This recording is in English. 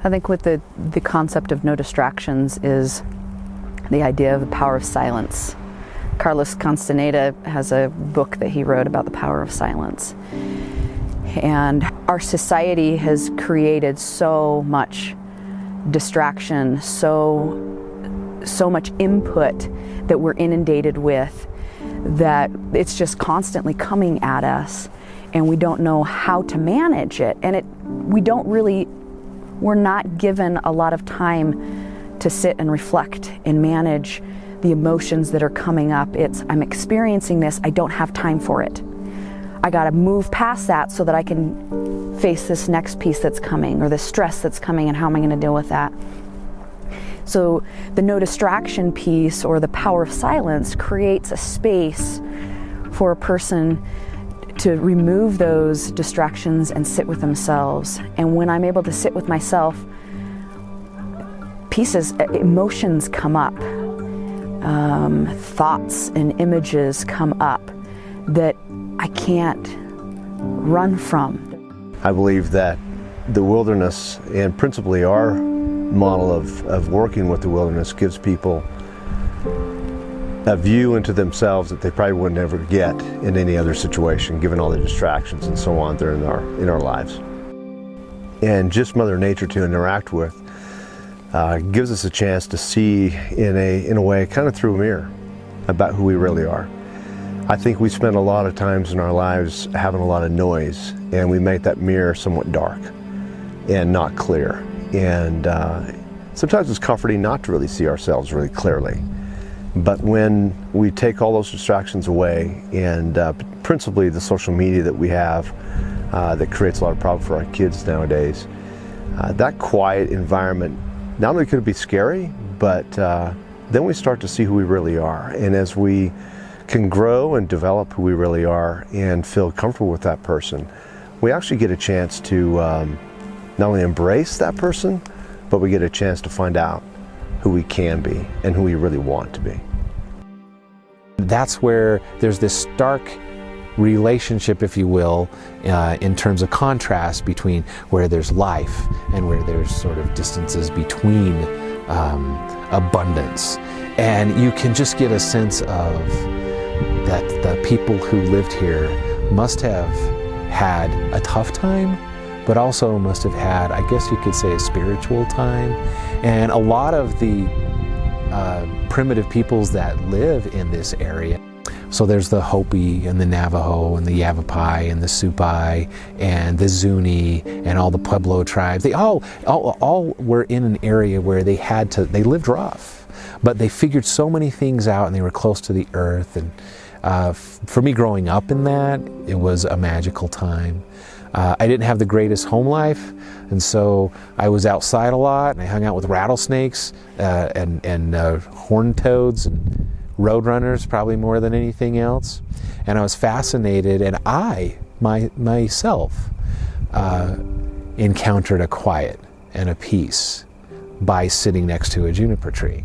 I think with the concept of no distractions is the idea of the power of silence. Carlos Castaneda has a book that he wrote about the power of silence. And our society has created so much distraction, so much input that we're inundated with, that it's just constantly coming at us, and we don't know how to manage it. And we're not given a lot of time to sit and reflect and manage the emotions that are coming up. I'm experiencing this, I don't have time for it. I gotta move past that so that I can face this next piece that's coming, or the stress that's coming, and how am I gonna deal with that? So the no distraction piece, or the power of silence, creates a space for a person to remove those distractions and sit with themselves. And when I'm able to sit with myself, emotions come up, thoughts and images come up that I can't run from. I believe that the wilderness, and principally our model of working with the wilderness, gives people a view into themselves that they probably would never get in any other situation, given all the distractions and so on that are in our lives. And just Mother Nature to interact with gives us a chance to see in a way, kind of through a mirror, about who we really are. I think we spend a lot of times in our lives having a lot of noise, and we make that mirror somewhat dark and not clear. And sometimes it's comforting not to really see ourselves really clearly. But when we take all those distractions away, and principally the social media that we have that creates a lot of problems for our kids nowadays, that quiet environment, not only could it be scary, but then we start to see who we really are. And as we can grow and develop who we really are and feel comfortable with that person, we actually get a chance to not only embrace that person, but we get a chance to find out who we can be and who we really want to be. That's where there's this stark relationship, if you will, in terms of contrast between where there's life and where there's sort of distances between abundance. And you can just get a sense of that the people who lived here must have had a tough time, but also must have had, I guess you could say, a spiritual time. And a lot of the primitive peoples that live in this area, so there's the Hopi and the Navajo and the Yavapai and the Supai and the Zuni and all the Pueblo tribes, they all were in an area where they lived rough, but they figured so many things out, and they were close to the earth. And for me, growing up in that, it was a magical time. I didn't have the greatest home life, and so I was outside a lot, and I hung out with rattlesnakes and horned toads and roadrunners, probably more than anything else. And I was fascinated, and I myself encountered a quiet and a peace by sitting next to a juniper tree.